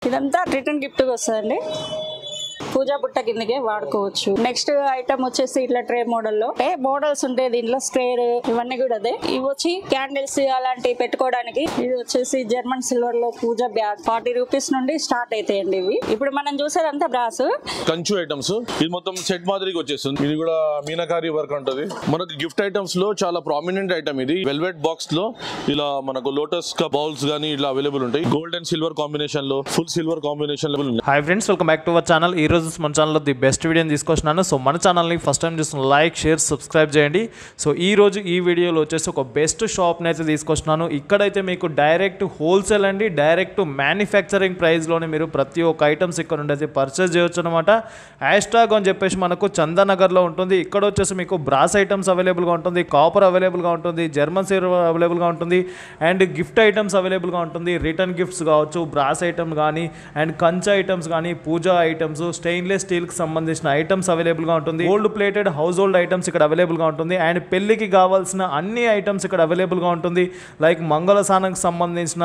ఇదంతా return gift వస్తుందండి. పూజా బుట్ట కిందకే వాడుకోవచ్చు. నెక్స్ట్ ఐటమ్ వచ్చేసి ఇట్లా ట్రే మోడల్లో మోడల్స్ ఉంటాయి దీంట్లో, స్క్వేర్ ఇవన్నీ కూడా అదే. ఇవి వచ్చి క్యాండిల్స్ అలాంటివి పెట్టుకోవడానికి. ఇది వచ్చేసి జర్మన్ సిల్వర్ లో పూజా బ్యాగ్ 40 రూపీస్ నుండి స్టార్ట్ అవుతాయండి ఇవి. ఇప్పుడు మనం చూసేదంతా బ్రాస్ కంచు ఐటమ్స్. ఇది మొత్తం సెట్ మాదిరిగా వచ్చేస్తుంది. ఇది కూడా మీనాకారి వర్క్ ఉంటుంది. మనకి గిఫ్ట్ ఐటమ్స్ లో చాలా ప్రామినెంట్ ఐటమ్ ఇది. వెల్వెట్ బాక్స్ లో ఇలా మనకు లోటస్ బౌల్స్ గానీ ఇలా అవైలబుల్ ఉంటాయి. గోల్డ్ అండ్ సిల్వర్ కాంబినేషన్ లో, ఫుల్ సిల్వర్ కాంబినేషన్ లో. Hi friends, welcome back to our channel. ఈ రోజు మన ఛానల్లో ది బెస్ట్ వీడియోని తీసుకొచ్చినాను. సో మన ఛానల్ని ఫస్ట్ టైం చూస్తున్న లైక్, షేర్, సబ్స్క్రైబ్ చేయండి. సో ఈ రోజు ఈ వీడియోలో వచ్చేసి ఒక బెస్ట్ షాప్ని అయితే తీసుకొచ్చినాను. ఇక్కడైతే మీకు డైరెక్ట్ హోల్సేల్ అండి, డైరెక్ట్ మ్యానుఫ్యాక్చరింగ్ ప్రైస్లోనే మీరు ప్రతి ఒక్క ఐటమ్స్ ఇక్కడ నుండి అయితే పర్చేస్ చేయొచ్చు అనమాట. హ్యాష్ట్యాగ్ అని చెప్పేసి మనకు చందానగర్లో ఉంటుంది. ఇక్కడ వచ్చేసి మీకు బ్రాస్ ఐటమ్స్ అవైలబుల్గా ఉంటుంది, కాపర్ అవైలబుల్గా ఉంటుంది, జర్మన్ సిల్వర్ అవైలబుల్గా ఉంటుంది, అండ్ గిఫ్ట్ ఐటమ్స్ అవైలబుల్గా ఉంటుంది. రిటర్న్ గిఫ్ట్స్ కావచ్చు, బ్రాస్ ఐటమ్ కానీ, అండ్ కంచ ఐటమ్స్ కానీ, పూజా ఐటమ్స్, స్టెయిన్లెస్ స్టీల్ కి సంబంధించిన ఐటమ్స్ అవైలబుల్ గా ఉంటుంది. Gold plated house hold items ఇక్కడ అవైలబుల్ గా ఉంటుంది. అండ్ పెళ్లికి కావాల్సిన అన్ని ఐటమ్స్ ఇక్కడ అవైలబుల్ గా ఉంటుంది. లైక్ మంగళసానానికి సంబంధించిన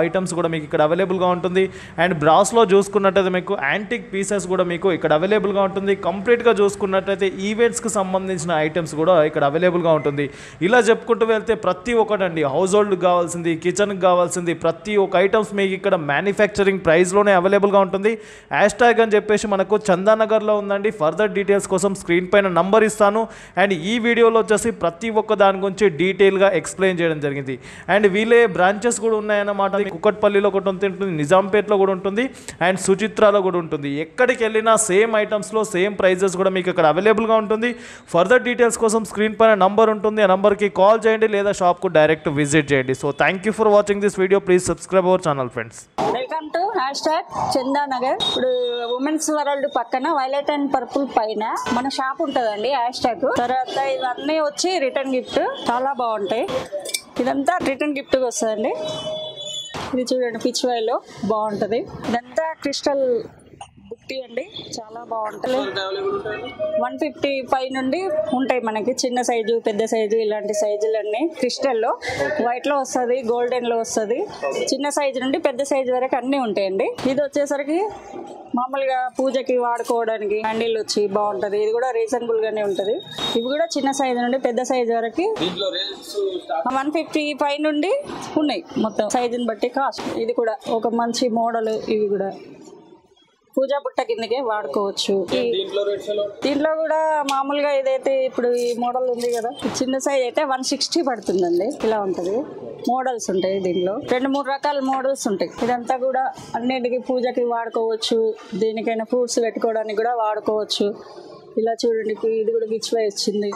ఐటమ్స్ కూడా మీకు ఇక్కడ అవైలబుల్ గా ఉంటుంది. అండ్ బ్రాస్ లో చూసుకున్నట్టయితే మీకు యాంటిక్ పీసెస్ కూడా మీకు ఇక్కడ అవైలబుల్ గా ఉంటుంది. కంప్లీట్ గా చూసుకున్నట్టయితే ఈవెంట్స్ కి సంబంధించిన ఐటమ్స్ కూడా ఇక్కడ అవైలబుల్ గా ఉంటుంది. ఇలా చెప్పుకుంటూ వెళ్తే ప్రతి ఒక్కటండి, హౌస్ హోల్డ్ కావాల్సింది, కిచెన్ కి కావాల్సింది, ప్రతి ఒక్క ఐటమ్స్ మీకు ఇక్కడ మ్యానుఫ్యాక్చరింగ్ ప్రైస్ లోనే అవైలబుల్ గా ఉంటుంది. హ్యాష్ట్యాగ్ అని చెప్పేసి మనకు చందానగర్లో ఉందండి. ఫర్దర్ డీటెయిల్స్ కోసం స్క్రీన్ పైన నంబర్ ఇస్తాను. అండ్ ఈ వీడియోలో వచ్చేసి ప్రతి ఒక్క దాని గురించి డీటెయిల్గా ఎక్స్ప్లెయిన్ చేయడం జరిగింది. అండ్ వీళ్ళే బ్రాంచెస్ కూడా ఉన్నాయన్నమాట. కుకట్పల్లిలో ఒకటి ఉంటుంది, నిజాంపేట్లో కూడా ఉంటుంది, అండ్ సుచిత్రాలో కూడా ఉంటుంది. ఎక్కడికి వెళ్ళినా సేమ్ ఐటమ్స్లో సేమ్ ప్రైజెస్ కూడా మీకు ఇక్కడ అవైలబుల్గా ఉంటుంది. ఫర్దర్ డీటెయిల్స్ కోసం స్క్రీన్ పైన నంబర్ ఉంటుంది. ఆ నంబర్కి కాల్ చేయండి లేదా షాప్కు డైరెక్ట్ విజిట్ చేయండి. So thank you for watching this video. Please subscribe our channel friends. Welcome to hashtag Chandanagar. ఇప్పుడు ఉమెన్స్ వరల్డ్ పక్కన వైలెట్ అండ్ పర్పుల్ పైన మన షాప్ ఉంటుందండి హ్యాష్ట్యాగ్. తర్వాత ఇవన్నీ వచ్చి రిటర్న్ గిఫ్ట్ చాలా బాగుంటాయి. ఇదంతా రిటర్న్ గిఫ్ట్ వస్తుందండి. ఇది చూడండి, పిచ్ వైలో బాగుంటుంది. ఇదంతా క్రిస్టల్ బుట్టి అండి, చాలా బాగుంటుంది. 155 నుండి ఉంటాయి మనకి. చిన్న సైజు, పెద్ద సైజు, ఇలాంటి సైజులన్నీ క్రిస్టల్లో. వైట్ లో వస్తుంది, గోల్డెన్ లో వస్తుంది. చిన్న సైజు నుండి పెద్ద సైజు వరకు అన్ని ఉంటాయండి. ఇది వచ్చేసరికి మామూలుగా పూజకి వాడుకోవడానికి హ్యాండిల్ వచ్చి బాగుంటది. ఇది కూడా రీజనబుల్ గానే ఉంటది. ఇవి కూడా చిన్న సైజు నుండి పెద్ద సైజు వరకు 155 నుండి ఉన్నాయి మొత్తం, సైజుని బట్టి కాస్ట్. ఇది కూడా ఒక మంచి మోడల్. ఇవి కూడా పూజా బుట్ట కిందకే వాడుకోవచ్చు. దీంట్లో కూడా మామూలుగా ఇదైతే ఇప్పుడు ఈ మోడల్ ఉంది కదా, చిన్న సైజ్ అయితే 160 పడుతుందండి. ఇలా ఉంటది. మోడల్స్ ఉంటాయి దీంట్లో, 2-3 రకాల మోడల్స్ ఉంటాయి. ఇదంతా కూడా అన్నిటికీ పూజకి వాడుకోవచ్చు, దేనికైనా ఫ్రూట్స్ పెట్టుకోవడానికి కూడా వాడుకోవచ్చు. ఇలా చూడండి, ఇది కూడా పిచ్ వై వచ్చింది,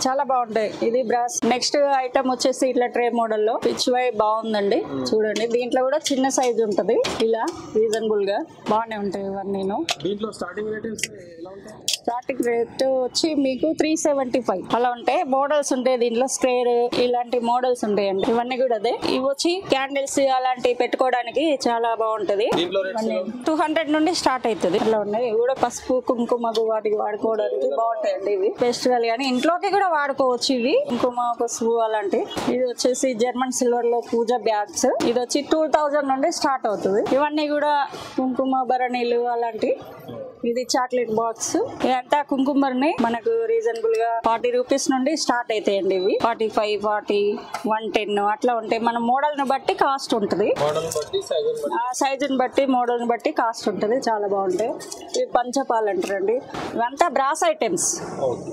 చాలా బాగుంటాయి. ఇది బ్రాస్. నెక్స్ట్ ఐటమ్ వచ్చేసి ఇట్లా ట్రే మోడల్లో పిచ్ వై బాగుందండి. చూడండి, దీంట్లో కూడా చిన్న సైజ్ ఉంటది. ఇలా రీజనబుల్ గా బాగానే ఉంటాయి ఇవన్నీ. దీంట్లో స్టార్టింగ్ రేట్ వచ్చి మీకు 375 అలా ఉంటాయి. మోడల్స్ ఉంటాయి దీంట్లో, స్క్వేర్ ఇలాంటి మోడల్స్ ఉంటాయండి. ఇవన్నీ కూడా అదే. ఇవి వచ్చి క్యాండిల్స్ అలాంటివి పెట్టుకోవడానికి చాలా బాగుంటది. 200 నుండి స్టార్ట్ అవుతుంది. అలా ఉన్నాయి. ఇవి కూడా పసుపు, కుంకుమకు వాటికి వాడుకోవడానికి బాగుంటాయండి. ఇవి ఫెస్టివల్ కానీ ఇంట్లోకి కూడా వాడుకోవచ్చు. ఇవి కుంకుమ, పసుపు అలాంటి. ఇది వచ్చేసి జర్మన్ సిల్వర్ లో పూజా బ్యాగ్స్. ఇది వచ్చి 2000 నుండి స్టార్ట్ అవుతుంది. ఇవన్నీ కూడా కుంకుమ భరణీలు అలాంటి. ఇది చాక్లెట్ బాక్స్. ఇదంతా కుంకుమర్ని మనకు రీజనబుల్ గా 40 రూపీస్ నుండి స్టార్ట్ అవుతాయండి. ఇవి 45, 40, 110 అట్లా ఉంటాయి. మన మోడల్ ని బట్టి కాస్ట్ ఉంటుంది. ఆ సైజుని బట్టి, మోడల్ ని బట్టి కాస్ట్ ఉంటుంది. చాలా బాగుంటాయి. ఇవి పంచపాలు అంటారండి. ఇవంతా బ్రాస్ ఐటమ్స్.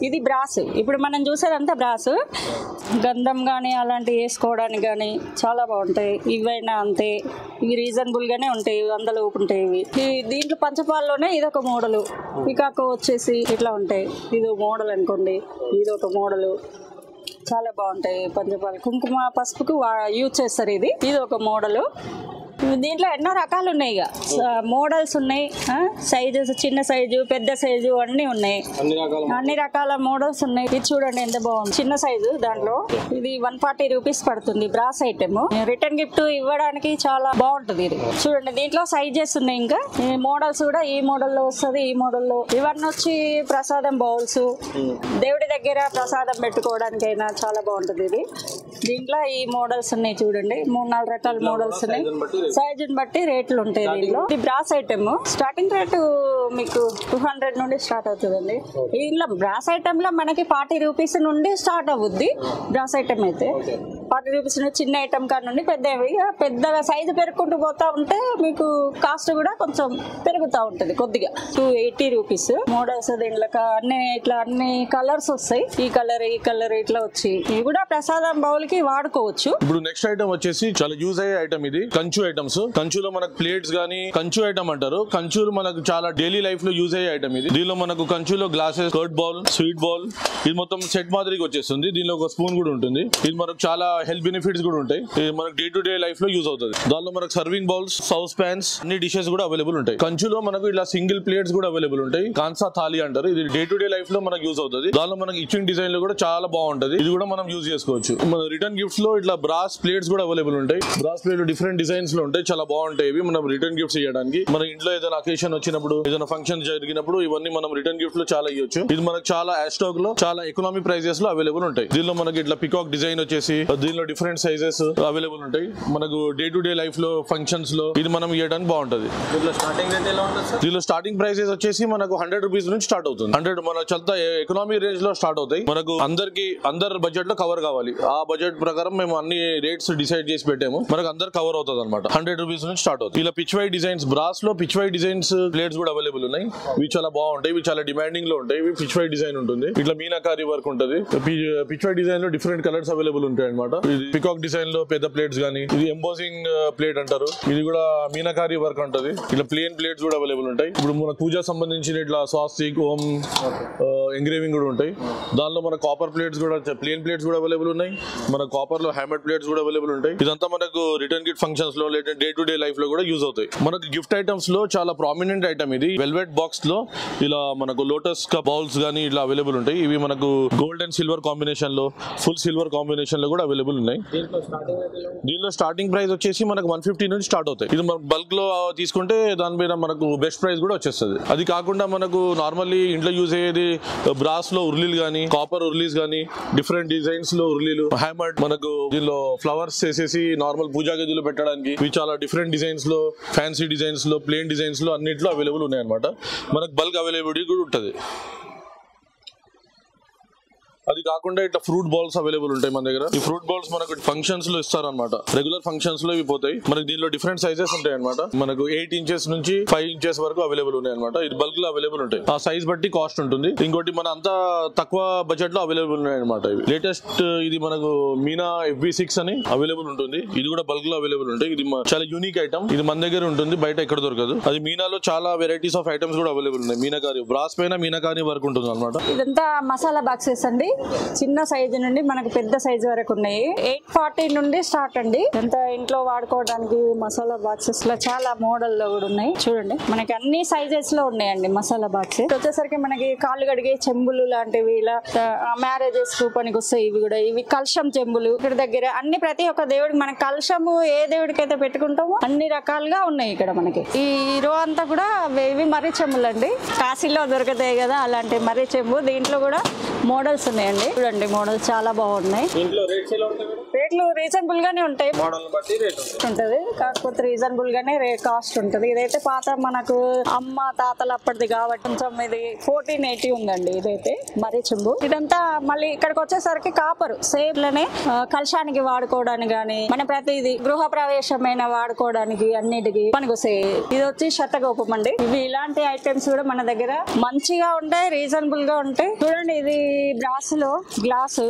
ఇది బ్రాస్. ఇప్పుడు మనం చూసేదంతా బ్రాస్. గంధం గానీ అలాంటివి వేసుకోవడానికి కానీ చాలా బాగుంటాయి. ఇవైనా అంతే. ఇవి రీజనబుల్ గానే ఉంటాయి, 100 లోపు ఉంటాయి. ఇవి దీంట్లో పంచపాల్లోనే ఇదొక మోడల్. పికాకో వచ్చేసి ఇట్లా ఉంటాయి. ఇది మోడల్ అనుకోండి, ఇది ఒక మోడల్. చాలా బాగుంటాయి పంచపాలు. కుంకుమ, పసుపుకు యూజ్ చేస్తారు. ఇది ఒక మోడల్. దీంట్లో ఎన్నో రకాలు ఉన్నాయి. ఇక మోడల్స్ ఉన్నాయి, సైజెస్ చిన్న సైజు, పెద్ద సైజు అన్ని ఉన్నాయి. అన్ని రకాల మోడల్స్ ఉన్నాయి. ఇది చూడండి ఎంత బాగుంది, చిన్న సైజు. దాంట్లో ఇది 140 రూపీస్ పడుతుంది. Brass item. రిటర్న్ గిఫ్ట్ ఇవ్వడానికి చాలా బాగుంటుంది. ఇది చూడండి, దీంట్లో సైజెస్ ఉన్నాయి. ఇంకా మోడల్స్ కూడా ఈ మోడల్లో వస్తుంది, ఈ మోడల్లో. ఇవన్నీ వచ్చి ప్రసాదం బౌల్స్, దేవుడి దగ్గర ప్రసాదం పెట్టుకోవడానికైనా చాలా బాగుంటుంది. ఇది దీంట్లో ఈ మోడల్స్ ఉన్నాయి చూడండి, 3-4 రకాల మోడల్స్ ఉన్నాయి. సైజుని బట్టి రేట్లు ఉంటాయి దీనిలో. ఇది బ్రాస్ ఐటమ్ స్టార్టింగ్ రేటు మీకు 200 నుండి స్టార్ట్ అవుతుందండి. దీనిలో బ్రాస్ ఐటమ్ లో మనకి 40 రూపీస్ నుండి స్టార్ట్ అవుద్ది. బ్రాస్ ఐటమ్ అయితే 40 రూపీస్ చిన్న ఐటమ్ కాడ నుండి పెద్దగా సైజు పెరుగుకుంటూ పోతా ఉంటే మీకు కాస్ట్ కూడా కొంచెం పెరుగుతూ ఉంటది కొద్దిగా. 280 రూపీస్ మోడల్స్. దీంట్లో అన్ని కలర్స్ వస్తాయి. ఈ కలర్ ఇట్లా వచ్చి ఇవి కూడా ప్రసాదం బౌల్ కి వాడుకోవచ్చు. ఇప్పుడు నెక్స్ట్ ఐటమ్ వచ్చేసి చాలా యూజ్ అయ్యే ఐటమ్. ఇది కంచు ఐటమ్స్. కంచులో మనకు ప్లేట్స్ గానీ కంచు ఐటమ్ అంటారు. కంచులు మనకు చాలా డైలీ లైఫ్ లో యూజ్ అయ్యే ఐటమ్ ఇది. దీనిలో మనకు కంచులో glasses, curd bowl, sweet bowl, ఇది మొత్తం సెట్ మాదిరిగా వచ్చేస్తుంది. దీనిలో ఒక స్పూన్ కూడా ఉంటుంది. ఇది మనకు చాలా హెల్త్ బెనిఫిట్స్ కూడా ఉంటాయి. ఇది మనకు డే టు డే లైఫ్ లో యూజ్ అవుతుంది. దానిలో మనకు సర్వింగ్ బౌల్స్, సౌస్ ప్యాన్స్, అన్ని డిషెస్ కూడా అవైలబుల్ ఉంటాయి. కంచులో మనకు ఇలా సింగిల్ ప్లేట్స్ కూడా అవైలబుల్ ఉంటాయి. కాన్సా థాలి అంటారు. ఇది డే టు డే లైఫ్ లో మనకు యూజ్ అవుతుంది. దానిలో మనకి ఇచ్చింగ్ డిజైన్ లో కూడా చాలా బాగుంటది. ఇది కూడా మనం యూజ్ చేసుకోవచ్చు. మన రిటర్న్ గిఫ్ట్స్ లో ఇట్లా బ్రాస్ ప్లేట్స్ కూడా అవైలబుల్ ఉంటాయి. బ్రాస్ ప్లేట్ డిఫరెంట్ డిజైన్స్ లో ఉంటాయి. చాలా బాగుంటాయి. ఇవి మనం రిటర్న్ గిఫ్ట్స్ ఇవ్వడానికి. మన ఇంట్లో ఏదైనా అకేషన్ వచ్చినప్పుడు, ఏదైనా ఫంక్షన్ జరిగినప్పుడు ఇవన్నీ మనం రిటర్న్ గిఫ్ట్ లో చాలా ఇవ్వచ్చు. ఇది మనకు చాలా యాస్టాక్ లో చాలా ఎకనామిక్ ప్రైజెస్ లో అవైలబుల్ ఉంటాయి. దీనిలో మనకి ఇట్లా పికాక్ డిజైన్ వచ్చేసి దీనిలో డిఫరెంట్ సైజెస్ అవైలబుల్ ఉంటాయి. మనకు డే టు డే లైఫ్ లో ఫంక్షన్స్ లో ఇది మనం ఇవ్వడానికి బాగుంటది. దీనిలో స్టార్టింగ్ ప్రైజెస్ వచ్చేసి మనకు 100 రూపీస్ నుంచి స్టార్ట్ అవుతుంది. 100 మన చాలా ఎకనామీ రేంజ్ లో స్టార్ట్ అవుతాయి. మనకు అందరి బడ్జెట్ లో కవర్ కావాలి. ఆ బడ్జెట్ ప్రకారం మేము అన్ని రేట్స్ డిసైడ్ చేసి పెట్టాము. మనకు అందరు కవర్ అవుతుంది అనమాట. 100 రూపీస్ నుంచి స్టార్ట్ అవుతుంది. ఇలా పిచ్ వై డిజైన్స్, బ్రాస్ లో పిచ్ వై డిజైన్స్ ప్లేట్స్ కూడా అవైలబుల్ ఉన్నాయి. ఇవి చాలా బాగుంటాయి. ఇవి చాలా డిమాండింగ్ లో ఉంటాయి. ఇవి పిచ్ వై డిజైన్ ఉంటుంది. ఇట్లా మీనాకారి వర్క్ ఉంటుంది. పిచ్ వై డిజైన్ లో డిఫరెంట్ కలర్స్ అవైలబుల్ ఉంటాయి అనమాట. ఇది పికాక్ డిజైన్ లో పెద్ద ప్లేట్స్ గానీ, ఇది ఎంబోజింగ్ ప్లేట్ అంటారు. ఇది కూడా మీనాకారి వర్క్ ఉంటుంది. ఇట్లా ప్లేన్ ప్లేట్స్ కూడా అవైలబుల్ ఉంటాయి. ఇప్పుడు మన పూజ సంబంధించిన ఇట్లా స్వాస్తిక్, ఓం ఎంగ్రేవింగ్ కూడా ఉంటాయి. దానిలో మన కాపర్ ప్లేట్స్ కూడా, ప్లేన్ ప్లేట్స్ కూడా అవైలబుల్ ఉన్నాయి. మన కాపర్ లో హ్యామర్డ్ ప్లేట్స్ కూడా అవైలబుల్ ఉంటాయి. ఇదంతా మనకు రిటర్న్ గిఫ్ట్ ఫంక్షన్స్ లో లేదా డే టు డే లైఫ్ లో కూడా యూజ్ అవుతాయి. మనకు గిఫ్ట్ ఐటమ్స్ లో చాలా ప్రామినెంట్ ఐటమ్ ఇది. వెల్వెట్ బాక్స్ లో ఇలా మనకు లోటస్ కప్ బౌల్స్ గానీ ఇట్లా అవైలబుల్ ఉంటాయి. ఇవి మనకు గోల్డ్ అండ్ సిల్వర్ కాంబినేషన్ లో, ఫుల్ సిల్వర్ కాంబినేషన్ లో కూడా అవైలబుల్ ఉన్నాయి. దీనిలో స్టార్టింగ్ ప్రైస్ వచ్చేసి మనకు 150 నుంచి స్టార్ట్ అవుతాయి. ఇది మన బల్క్ లో తీసుకుంటే దాని మీద మనకు బెస్ట్ ప్రైస్ కూడా వచ్చేస్తుంది. అది కాకుండా మనకు నార్మల్లీ ఇంట్లో యూజ్ అయ్యేది బ్రాస్ లో ఉర్లీలు గానీ, కాపర్ ఉర్లీస్ గానీ, డిఫరెంట్ డిజైన్స్ లో ఉర్లీలు, హ్యామర్డ్, మనకు దీనిలో ఫ్లవర్స్ చేసేసి నార్మల్ పూజా గదిలో పెట్టడానికి ఇవి చాలా డిఫరెంట్ డిజైన్స్ లో, ఫ్యాన్సీ డిజైన్స్ లో, ప్లేన్ డిజైన్స్ లో అన్నిట్లో అవైలబుల్ ఉన్నాయి అనమాట. మనకు బల్క్ అవైలబిలిటీ కూడా ఉంటుంది. అది కాకుండా ఇట్లా ఫ్రూట్ బాల్స్ అవైలబుల్ ఉంటాయి మన దగ్గర. ఈ ఫ్రూట్ బాల్స్ మనకు ఫంక్షన్స్ లో ఇస్తారు అనమాట. రెగ్యులర్ ఫంక్షన్స్ లో ఇవి పోతాయి. మనకి దీనిలో డిఫరెంట్ సైజెస్ ఉంటాయి అనమాట. మనకు 8 ఇంచెస్ నుంచి 5 ఇంచెస్ వరకు అవైలబుల్ ఉన్నాయి అనమాట. ఇది బల్క్ లో అవైలబుల్ ఉంటాయి. ఆ సైజ్ బట్టి కాస్ట్ ఉంటుంది. ఇంకోటి మన అంతా తక్కువ బడ్జెట్ లో అవైలబుల్ ఉన్నాయి అనమాట. ఇవి లేటెస్ట్ ఇది మనకు మీనా FB6 అని అవైలబుల్ ఉంటుంది. ఇది కూడా బల్క్ లో అవైలబుల్ ఉంటాయి. ఇది చాలా యూనిక్ ఐటమ్. ఇది మన దగ్గర ఉంటుంది, బయట ఎక్కడ దొరకదు. అది మీనాలో చాలా వెరైటీస్ ఆఫ్ ఐటమ్స్ కూడా అవైలబుల్ ఉన్నాయి. మీనాకారి బ్రాస్ పైన మీనాకారి వర్క్ ఉంటుంది అనమాట. ఇదంతా మసాలా బాక్సెస్ అండి. చిన్న సైజు నుండి మనకు పెద్ద సైజు వరకు ఉన్నాయి. 840 నుండి స్టార్ట్ అండి. ఎంత ఇంట్లో వాడుకోవడానికి మసాలా బాక్సెస్ లో చాలా మోడల్ లో కూడా ఉన్నాయి. చూడండి మనకి అన్ని సైజెస్ లో ఉన్నాయండి మసాలా బాక్స్. వచ్చేసరికి మనకి కాళ్ళు కడిగే చెంబులు లాంటివి, ఇలా మ్యారేజెస్ పనికి వస్తాయి. ఇవి కూడా, ఇవి కలశం చెంబులు ఇక్కడ దగ్గర అన్ని, ప్రతి ఒక్క దేవుడికి మన కలశము ఏ దేవుడికి అయితే పెట్టుకుంటామో అన్ని రకాలుగా ఉన్నాయి ఇక్కడ మనకి. ఈ రో అంతా కూడా ఇవి మర్రి చెంబులు అండి. కాశీలో దొరుకుతాయి కదా అలాంటి మర్రి చెంబు. దీంట్లో కూడా మోడల్స్ ఉన్నాయండి. చూడండి మోడల్స్ చాలా బాగున్నాయి. రేట్లు రీజనబుల్ గానే ఉంటాయి. ఉంటది కాకపోతే రీజనబుల్ గానే కాస్ట్ ఉంటది. ఇదైతే పాత మనకు అమ్మ తాతలు అప్పటిది కాబట్టి కొంచెం ఇది 1480 ఉందండి. ఇదైతే మరీ చెంబు. ఇదంతా మళ్ళీ ఇక్కడికి వచ్చేసరికి కాపరు సేమ్ లోనే కలశానికి వాడుకోవడానికి గానీ, మన ప్రతిది గృహ ప్రవేశమైన వాడుకోవడానికి అన్నిటికి పనికొస్తాయి. ఇది వచ్చి శతగోపం అండి. ఇవి ఇలాంటి ఐటమ్స్ కూడా మన దగ్గర మంచిగా ఉంటాయి, రీజనబుల్ గా ఉంటాయి. చూడండి ఇది బ్రాస్ లో గ్లాస్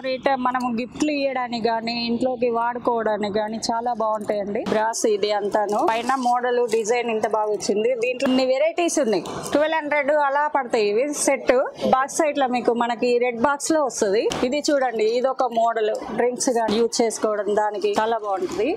రేట్ మనం గిఫ్ట్లు ఇవ్వడానికి గానీ, ఇంట్లోకి వాడుకోవడానికి గానీ చాలా బాగుంటాయండి. బ్రాస్ ఇది అంతాను. పైన మోడల్ డిజైన్ ఇంత బాగా వచ్చింది. దీంట్లో వెరైటీస్ ఉన్నాయి. 1200 అలా పడతాయి. ఇవి సెట్ బాక్స్ సైడ్ లో మీకు మనకి రెడ్ బాక్స్ లో వస్తుంది. ఇది చూడండి, ఇది ఒక మోడల్ డ్రింక్స్ గానీ యూజ్ చేసుకోవడం దానికి చాలా బాగుంటుంది.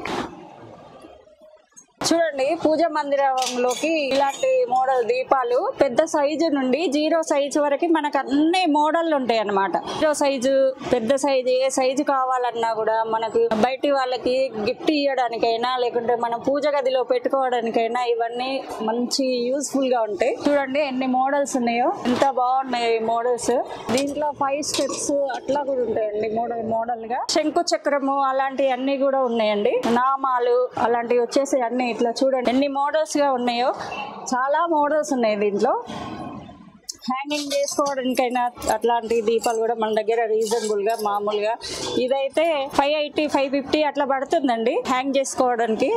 చూడండి పూజ మందిరంలోకి ఇలాంటి మోడల్ దీపాలు పెద్ద సైజు నుండి 0 సైజు వరకు మనకు అన్ని మోడల్ ఉంటాయి అన్నమాట. 0 సైజు, పెద్ద సైజు, ఏ సైజు కావాలన్నా కూడా మనకు బయటి వాళ్ళకి గిఫ్ట్ ఇవ్వడానికైనా లేకుంటే మనం పూజ గదిలో పెట్టుకోవడానికైనా ఇవన్నీ మంచి యూస్ఫుల్ గా ఉంటాయి. చూడండి ఎన్ని మోడల్స్ ఉన్నాయో, ఎంత బాగున్నాయి ఈ మోడల్స్. దీంట్లో 5 స్టెప్స్ అట్లా కూడా ఉంటాయండి మోడల్ గా. శంకు చక్రము అలాంటి అన్ని కూడా ఉన్నాయండి. నామాలు అలాంటివి వచ్చేసి అన్ని ఇట్లా చూడండి ఎన్ని మోడల్స్ గా ఉన్నాయో. చాలా మోడల్స్ ఉన్నాయి దీంట్లో. హ్యాంగింగ్ చేసుకోవడానికైనా అట్లాంటి దీపాలు కూడా మన దగ్గర రీజనబుల్ గా మామూలుగా ఇదైతే 580, 550 అట్లా పడుతుందండి హ్యాంగ్ చేసుకోవడానికి.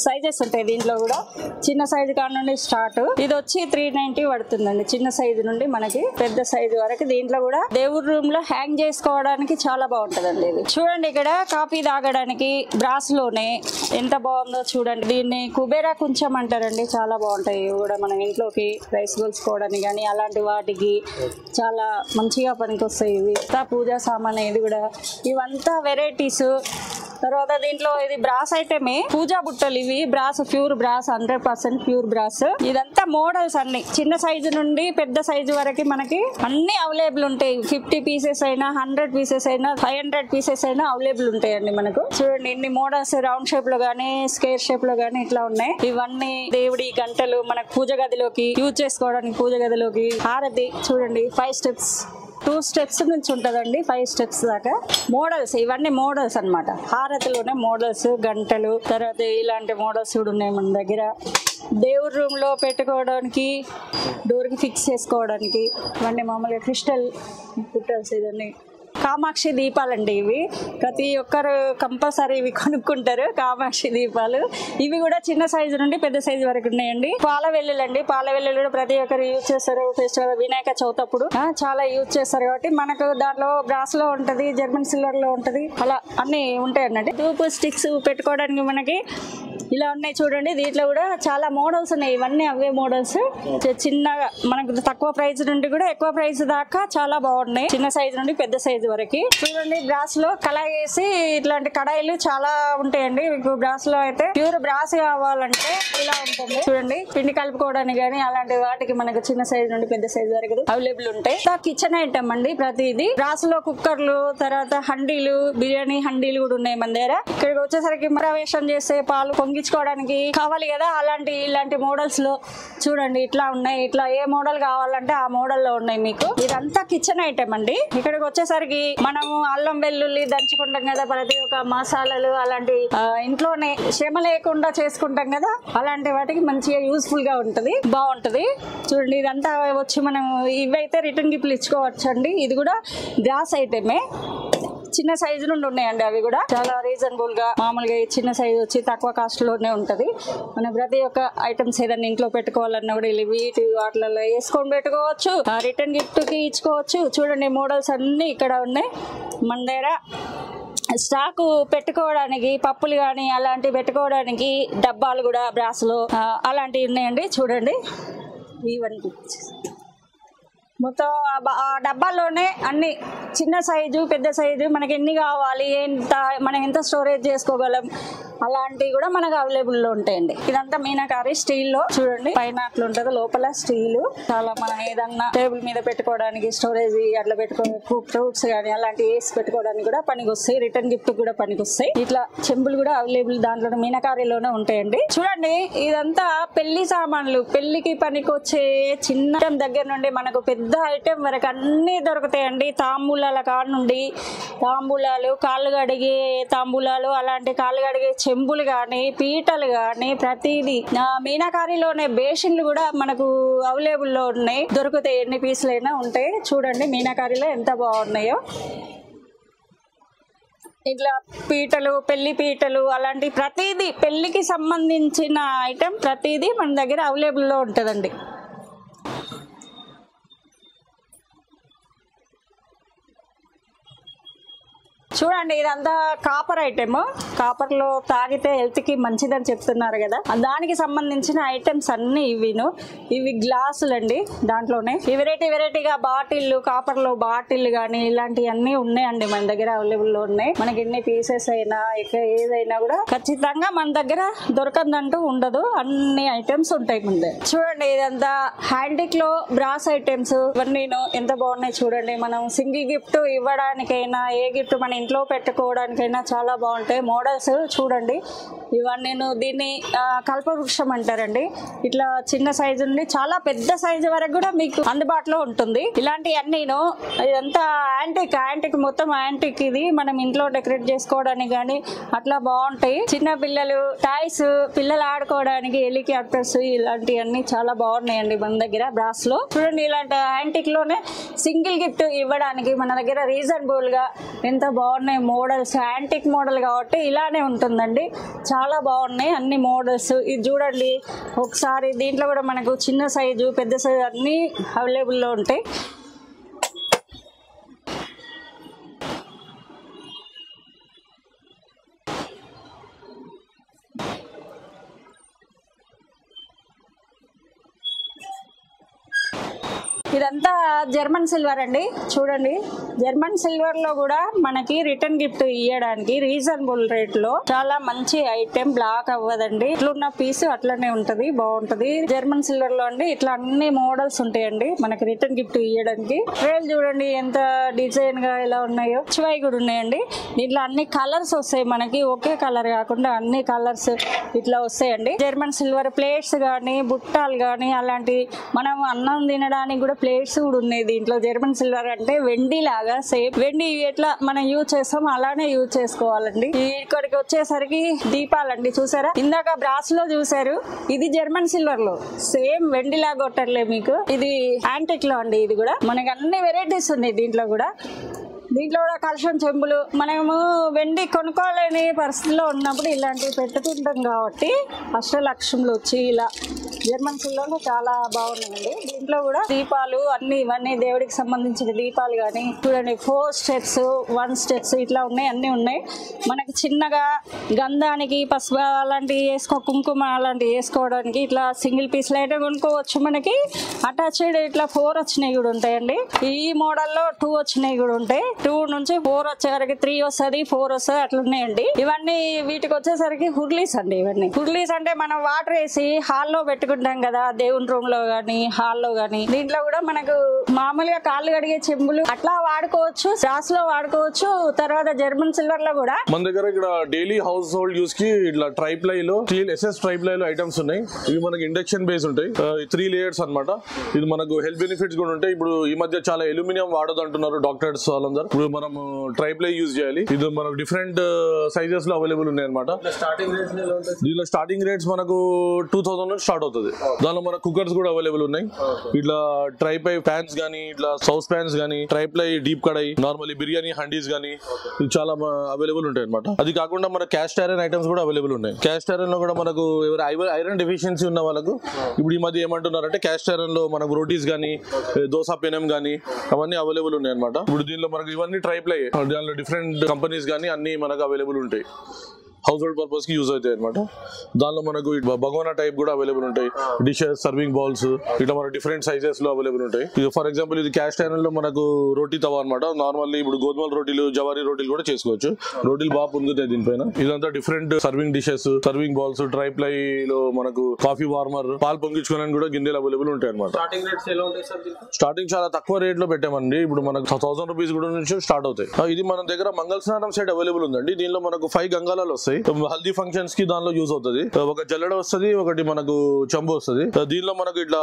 సైజెస్ ఉంటాయి దీంట్లో కూడా. చిన్న సైజు కాడ నుండి స్టార్ట్. ఇది వచ్చి 390 పడుతుందండి చిన్న సైజు నుండి మనకి పెద్ద సైజు వరకు. దీంట్లో కూడా దేవుడి రూమ్ లో హ్యాంగ్ చేసుకోవడానికి చాలా బాగుంటదండి ఇది. చూడండి ఇక్కడ కాఫీ తాగడానికి బ్రాస్ లోనే ఎంత బాగుందో చూడండి. దీన్ని కుబేరా కుంచం అంటారండి. చాలా బాగుంటాయి ఇవి కూడా. మనం ఇంట్లోకి రైస్ బౌల్స్ కానీ అలాంటి వాటికి చాలా మంచిగా పనికొస్తాయి ఇవి. పూజా సామాన్ ఇది కూడా. ఇవంతా వెరైటీస్. తర్వాత దీంట్లో ఇది బ్రాస్ ఐటమే. పూజా బుట్టలు ఇవి. Brass, pure brass, 100% pure brass. ఇదంతా మోడల్స్ అన్ని చిన్న సైజు నుండి పెద్ద సైజు వరకు మనకి అన్ని అవైలబుల్ ఉంటాయి. 50 పీసెస్ అయినా, 100 పీసెస్ అయినా, 500 పీసెస్ అయినా అవైలబుల్ ఉంటాయండి మనకు. చూడండి ఇన్ని మోడల్స్ రౌండ్ షేప్ లో గానీ, స్క్వేర్ షేప్ లో గానీ ఇట్లా ఉన్నాయి. ఇవన్నీ దేవుడి గంటలు మనకు పూజ గదిలోకి యూజ్ చేసుకోవడానికి. పూజ గదిలోకి హారతి చూడండి 5 స్టెప్స్, 2 స్టెప్స్ నుంచి ఉంటదండి 5 స్టెప్స్ దాకా. మోడల్స్ ఇవన్నీ మోడల్స్ అన్నమాట. హారతిలోనే మోడల్స్, గంటలు, తర్వాత ఇలాంటి మోడల్స్ కూడా ఉన్నాయి మన దగ్గర. దేవుడి రూమ్ లో పెట్టుకోవడానికి, డోర్ కి ఫిక్స్ చేసుకోవడానికి ఇవన్నీ మామూలుగా క్రిస్టల్ పుట్టల్స్. ఇవన్నీ కామాక్షి దీపాలండి ఇవి. ప్రతి ఒక్కరు కంపల్సరీ ఇవి కొనుక్కుంటారు కామాక్షి దీపాలు. ఇవి కూడా చిన్న సైజు నుండి పెద్ద సైజు వరకు ఉన్నాయండి. పాల వెల్లులండి. పాల వెల్లులు కూడా ప్రతి ఒక్కరు యూజ్ చేస్తారు. ఫెస్టివల్ వినాయక చవితి అప్పుడు చాలా యూజ్ చేస్తారు కాబట్టి మనకు దాంట్లో బ్రాస్ లో ఉంటది, జర్మన్ సిల్వర్ లో ఉంటది, అలా అన్ని ఉంటాయి అన్నట్టు. ధూప్ స్టిక్స్ పెట్టుకోవడానికి మనకి ఇలా ఉన్నాయి చూడండి. దీంట్లో కూడా చాలా మోడల్స్ ఉన్నాయి. ఇవన్నీ అవే మోడల్స్. చిన్నగా మనకు తక్కువ ప్రైస్ నుండి కూడా ఎక్కువ ప్రైస్ దాకా చాలా బాగున్నాయి. చిన్న సైజు నుండి పెద్ద సైజు వరకు. చూడండి బ్రాస్ లో కళాయి వేసి ఇట్లాంటి కడాయిలు చాలా ఉంటాయండి. మీకు బ్రాస్ లో అయితే ప్యూర్ బ్రాస్ కావాలంటే ఇలా ఉంటుంది చూడండి. పిండి కలుపుకోవడానికి కానీ అలాంటి వాటికి మనకు చిన్న సైజు నుండి పెద్ద సైజు వరకు అవైలబుల్ ఉంటాయి. కిచెన్ ఐటమ్ అండి ప్రతిది. బ్రాస్ లో కుక్కర్లు, తర్వాత హండీలు, బిర్యానీ హండీలు కూడా ఉన్నాయి మన దగ్గర. ఇక్కడికి వచ్చేసరికి ప్రవేశం చేసే పాలు పొంగించుకోవడానికి కావాలి కదా, ఇలాంటి మోడల్స్ లో చూడండి ఇట్లా ఉన్నాయి. ఇట్లా ఏ మోడల్ కావాలంటే ఆ మోడల్ లో ఉన్నాయి మీకు. ఇదంతా కిచెన్ ఐటమ్ అండి. ఇక్కడికి వచ్చేసరికి మనము అల్లం వెల్లుల్లి దంచుకుంటాం కదా, ప్రతి ఒక్క మసాలాలు అలాంటి ఇంట్లోనే శ్రమ లేకుండా చేసుకుంటాం కదా, అలాంటి వాటికి మంచిగా యూస్ఫుల్ గా ఉంటది, బాగుంటది. చూడండి ఇదంతా వచ్చి మనం ఇవైతే రిటర్న్ గిఫ్ట్లు ఇచ్చుకోవచ్చు అండి. ఇది కూడా గ్లాస్ ఐటమే. చిన్న సైజు నుండి ఉన్నాయండి. అవి కూడా చాలా రీజనబుల్ గా మామూలుగా చిన్న సైజు వచ్చి తక్కువ కాస్ట్ లోనే ఉంటది. మనం ప్రతి ఒక్క ఐటమ్స్ ఏదైనా ఇంట్లో పెట్టుకోవాలన్నా కూడా వీటి వాటిలలో వేసుకొని పెట్టుకోవచ్చు, రిటర్న్ గిఫ్ట్ కి ఇచ్చుకోవచ్చు. చూడండి మోడల్స్ అన్ని ఇక్కడ ఉన్నాయి మన దగ్గర. స్టాకు పెట్టుకోవడానికి పప్పులు కానీ అలాంటివి పెట్టుకోవడానికి డబ్బాలు కూడా బ్రాస్ లో అలాంటివి ఉన్నాయండి. చూడండి ఇవన్నీ మొత్తం ఆ డబ్బాల్లోనే అన్ని చిన్న సైజు పెద్ద సైజు మనకి ఎన్ని కావాలి, మనం ఎంత స్టోరేజ్ చేసుకోగలం అలాంటివి కూడా మనకు అవైలబుల్ లో ఉంటాయండి. ఇదంతా మీనాకారి స్టీల్ లో చూడండి. పైన అట్లా ఉంటది, లోపల స్టీల్. చాలా మనం ఏదన్నా టేబుల్ మీద పెట్టుకోవడానికి స్టోరేజ్ అట్లా ఫ్రూట్స్ కానీ అలాంటివి వేసి పెట్టుకోవడానికి కూడా పనికి వస్తాయి. రిటర్న్ గిఫ్ట్ కూడా పనికి వస్తాయి. ఇట్లా చెంబులు కూడా అవైలబుల్ దాంట్లో మీనాకారిలోనే ఉంటాయండి. చూడండి ఇదంతా పెళ్లి సామాన్లు, పెళ్లికి పనికి వచ్చే చిన్న దగ్గర నుండి మనకు పెద్ద ఐటెం వరకు అన్ని దొరుకుతాయండి. తాంబూలాల కాడ నుండి తాంబూలాలు, కాళ్ళు కడిగే తాంబూలాలు, అలాంటి కాళ్ళు కడిగే చెంబులు కానీ, పీటలు కానీ ప్రతిదీ. మీనాకారిలోనే బేషన్లు కూడా మనకు అవైలబుల్ లో ఉన్నాయి, దొరుకుతాయి. ఎన్ని పీసులైనా ఉంటాయి. చూడండి మీనాకారిలో ఎంత బాగున్నాయో. ఇట్లా పీటలు, పెళ్లి పీటలు అలాంటి ప్రతిదీ పెళ్లికి సంబంధించిన ఐటెం ప్రతిదీ మన దగ్గర అవైలబుల్ లో ఉంటుందండి. చూడండి ఇదంతా కాపర్ ఐటెం. కాపర్ లో తాగితే హెల్త్ కి మంచిదని చెప్తున్నారు కదా, దానికి సంబంధించిన ఐటమ్స్ అన్ని ఇవి గ్లాసులు అండి. దాంట్లోనే వెరైటీగా బాటిల్, కాపర్ లో బాటిల్ గానీ ఇలాంటివన్నీ ఉన్నాయండి మన దగ్గర అవైలబుల్ లో ఉన్నాయి. మనకి ఎన్ని పీసెస్ అయినా ఇక ఏదైనా కూడా ఖచ్చితంగా మన దగ్గర దొరకదంటూ ఉండదు, అన్ని ఐటమ్స్ ఉంటాయి ముందే. చూడండి ఇదంతా హ్యాండిక్ లో బ్రాస్ ఐటమ్స్ ఇవన్నీ ఎంత బాగున్నాయి చూడండి. మనం సింగిల్ గిఫ్ట్ ఇవ్వడానికైనా ఏ గిఫ్ట్ మన ఇంట్లో పెట్టుకోవడానికైనా చాలా బాగుంటాయి మోడల్స్. చూడండి ఇవన్నీ దీన్ని కల్పవృక్షం అంటారండి. ఇట్లా చిన్న సైజు నుండి చాలా పెద్ద సైజు వరకు కూడా మీకు అందుబాటులో ఉంటుంది. ఇలాంటివన్నీ ఇదంతా యాంటిక్ మొత్తం యాంటిక్. ఇది మనం ఇంట్లో డెకరేట్ చేసుకోవడానికి కానీ అట్లా బాగుంటాయి. చిన్న పిల్లలు టాయ్స్, పిల్లలు ఆడుకోవడానికి హెలికాప్టర్స్ ఇలాంటివన్నీ చాలా బాగున్నాయండి మన దగ్గర బ్రాస్ లో. చూడండి ఇలాంటి యాంటిక్ లోనే సింగిల్ గిఫ్ట్ ఇవ్వడానికి మన దగ్గర రీజనబుల్ గా ఎంత బాగున్నాయి మోడల్స్. యాంటిక్ మోడల్ కాబట్టి ఇలానే ఉంటుందండి, చాలా బాగున్నాయి అన్ని మోడల్స్. ఇది చూడండి ఒకసారి, దీంట్లో కూడా మనకు చిన్న సైజు పెద్ద సైజు అన్ని అవైలబుల్ లో ఉంటాయి. ఇదంతా జర్మన్ సిల్వర్ అండి. చూడండి జర్మన్ సిల్వర్ లో కూడా మనకి రిటర్న్ గిఫ్ట్ ఇవ్వడానికి రీజనబుల్ రేట్ లో చాలా మంచి ఐటెం, బ్లాక్ అవ్వదండి. ఇట్లున్న పీస్ అట్లనే ఉంటది, బాగుంటది. జర్మన్ సిల్వర్ లో అండి ఇట్లా అన్ని మోడల్స్ ఉంటాయండి మనకి రిటర్న్ గిఫ్ట్ ఇవ్వడానికి. ట్రేలు చూడండి ఎంత డిజైన్ గా ఎలా ఉన్నాయో, చివై కూడా ఉన్నాయండి. దీంట్లో అన్ని కలర్స్ వస్తాయి మనకి, ఒకే కలర్ కాకుండా అన్ని కలర్స్ ఇట్లా వస్తాయండి. జర్మన్ సిల్వర్ ప్లేట్స్ గానీ బుట్టాలు గానీ అలాంటి మనం అన్నం తినడానికి కూడా ప్లేట్స్ కూడా ఉన్నాయి దీంట్లో. జర్మన్ సిల్వర్ అంటే వెండి లాగా సేమ్ వెండి ఎట్లా మనం యూజ్ చేస్తాం అలానే యూజ్ చేసుకోవాలండి. ఇక్కడికి వచ్చేసరికి దీపాలండి, చూసారా ఇందాక బ్రాస్ లో చూసారు, ఇది జర్మన్ సిల్వర్ లో సేమ్ వెండి లాగా కొట్టర్లే మీకు. ఇది యాంటిక్ లో అండి. ఇది కూడా మనకి అన్ని వెరైటీస్ ఉన్నాయి దీంట్లో కూడా. కలుషం చెంబులు మనము వెండి కొనుక్కోలేని పరిస్థితిలో ఉన్నప్పుడు ఇలాంటివి పెట్టుకుంటాం కాబట్టి అష్టలక్ష్ములు వచ్చి ఇలా జర్మన్ సిల్వర్లో చాలా బాగున్నాయండి. దీంట్లో కూడా దీపాలు అన్ని ఇవన్నీ దేవుడికి సంబంధించిన దీపాలు కానీ చూడండి 4 స్టెప్స్ 1 స్టెప్స్ ఇట్లా ఉన్నాయి, అన్ని ఉన్నాయి. మనకి చిన్నగా గంధానికి పసుపు అలాంటివి కుంకుమ అలాంటివి వేసుకోవడానికి ఇట్లా సింగిల్ పీస్లు అయితే కొనుక్కోవచ్చు. మనకి అటాచ్డ్ ఇట్లా 4 వచ్చినాయి కూడా ఉంటాయండి. ఈ మోడల్లో 2 వచ్చినాయి కూడా ఉంటాయి. 2 నుంచి 4 వచ్చేసరికి 3 వస్తుంది, 4 వస్తుంది అట్లా ఉన్నాయండి. ఇవన్నీ వీటికి వచ్చేసరికి హుర్లీస్ అండి. ఇవన్నీ హుర్లీస్ అంటే మనం వాటర్ వేసి హాల్లో పెట్టుకుంటాం కదా, దేవుని రూమ్ లో గానీ హాల్లో గానీ. దీంట్లో కూడా మనకు మామూలుగా కాళ్ళు కడిగే చెంబులు అట్లా వాడుకోవచ్చు, గ్లాస్ లో వాడుకోవచ్చు. తర్వాత జర్మన్ సిల్వర్ లో కూడా మన దగ్గర ఇక్కడ డైలీ హౌస్ హోల్డ్ యూస్ కి ఇట్లా ట్రైప్లై లో స్టీల్ SS ట్రైప్లై లో ఐటమ్స్ ఉన్నాయి. ఇవి మనకి ఇండక్షన్ బేస్ ఉంటాయి, 3 లేయర్స్ అన్నమాట. ఇది మనకు హెల్త్ బెనిఫిట్స్ కూడా ఉంటాయి. ఇప్పుడు ఈ మధ్య చాలా అల్యూమినియం వాడదు అంటున్నారు డాక్టర్స్ వాళ్ళందరూ. ఇప్పుడు మనం ట్రైప్లై యూజ్ చేయాలి. ఇది మనకు డిఫరెంట్ సైజెస్ లో అవైలబుల్ ఉన్నాయి అనమాట. దీనిలో స్టార్టింగ్ రేట్స్ మనకు 2000 నుంచి స్టార్ట్ అవుతుంది. దానిలో మన కుక్కర్స్ కూడా అవైలబుల్ ఉన్నాయి. ఇట్లా ట్రైప్లై ప్యాన్స్ గానీ, ఇట్లా సౌస్ ప్యాన్స్ గానీ, ట్రైప్లై డీప్ కడాయి, నార్మల్లీ బిర్యానీ హండీస్ గానీ ఇవి చాలా అవైలబుల్ ఉంటాయి అనమాట. అది కాకుండా మన క్యాస్ట్ ఐరన్ ఐటమ్స్ కూడా అవైలబుల్ ఉన్నాయి. క్యాస్ట్ ఐరన్ లో కూడా మనకు ఐరన్ డెఫిషియన్సీ ఉన్న వాళ్ళకు ఇప్పుడు ఈ మధ్య ఏమంటున్నారంటే క్యాస్ట్ ఐరన్ లో మనకు రోటీస్ గానీ, దోసా పెనం గానీ అవన్నీ అవైలబుల్ ఉన్నాయి అనమాట. ఇప్పుడు దీనిలో మనకు ఇవన్నీ ట్రైప్లై, దానిలో డిఫరెంట్ కంపెనీస్ గానీ అన్ని మనకు అవైలబుల్ ఉంటాయి. హౌస్ హోల్డ్ పర్పస్ కి యూజ్ అవుతాయి అనమాట. దానిలో మనకు బగోనా టైప్ కూడా అవైలబుల్ ఉంటాయి. డిషెస్, సర్వింగ్ బౌల్స్ ఇట్లా మనకు డిఫరెంట్ సైజెస్ లో అవైలబుల్ ఉంటాయి. ఇది ఫర్ ఎగ్జాంపుల్ ఇది క్యాస్ట్ ఐరన్ లో మనకు రోటీ తవా అనమాట. నార్మల్లీ ఇప్పుడు గోధుమ రోటీలు, జవారీ రోటీలు కూడా చేసుకోవచ్చు. రోటీలు బాగా పొందుతాయి దీనిపైన. ఇదంతా different serving dishes, serving bowls, triply లో మనకు కాఫీ వార్మర్, పాలు పొంగించుకోవడానికి కూడా గిన్నెలు అవైలబుల్ ఉంటాయి అనమాట. స్టార్టింగ్ చాలా తక్కువ రేట్ లో పెట్టామండి. ఇప్పుడు మనకు 1000 రూపీస్ కూడా నుంచి స్టార్ట్ అవుతాయి. ఇది మన దగ్గర మంగళ స్నానం సెట్ అవైలబుల్ ఉందండి. దీనిలో మనకు 5 గంగాలాలు వస్తాయి. హల్దీ ఫంక్షన్స్ కి దానిలో యూజ్ అవుతుంది. ఒక జల్లెడ వస్తుంది, ఒకటి మనకు చెంబు వస్తుంది. దీనిలో మనకు ఇట్లా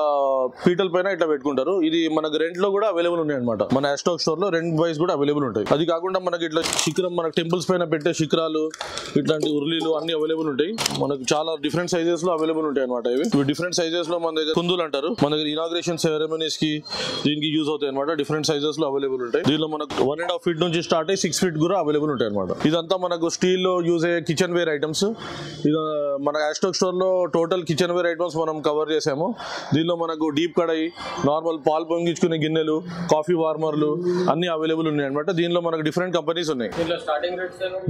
పీటల పైన ఇట్లా పెట్టుకుంటారు. ఇది మనకు రెంట్ లో కూడా అవైలబుల్ ఉన్నాయి అనమాట. మన స్టాక్ స్టోర్ లో రెంట్ వైజ్ కూడా అవైలబుల్ ఉంటాయి. అది కాకుండా మనకి ఇట్లా శిఖరం, మనకు టెంపుల్స్ పైన పెట్టే శిఖరాలు, ఇట్లాంటి ఉర్లీలు అన్ని అవైలబుల్ ఉంటాయి. మనకు చాలా డిఫరెంట్ సైజెస్ లో అవైలబుల్ ఉంటాయి అనమాట. ఇవి డిఫరెంట్ సైజెస్ లో మన దగ్గర కుందులు అంటారు. మన దగ్గర ఇనాగ్రేషన్ సెరమనీస్ కి దీనికి యూజ్ అవుతాయి అనమాట. డిఫరెంట్ సైజెస్ లో అవైలబుల్ ఉంటాయి. దీనిలో మనకు 1.5 feet నుంచి స్టార్ట్ అయ్యి 6 feet కూడా అవైలబుల్ ఉంటాయి అనమాట. ఇదంతా మనకు స్టీల్ లో యూజ్ అయ్యే కిచెన్ వేర్ ఐటమ్స్. ఇది మన యాస్టోక్ స్టోర్ లో టోటల్ కిచెన్ వేర్ ఐటమ్స్ మనం కవర్ చేసాము. దీనిలో మనకు డీప్ కడాయి, నార్మల్ పాలు పొంగించుకునే గిన్నెలు, కాఫీ వార్మర్లు అన్ని అవైలబుల్ ఉన్నాయి అనమాట. దీనిలో మనకు డిఫరెంట్ కంపెనీస్ ఉన్నాయి.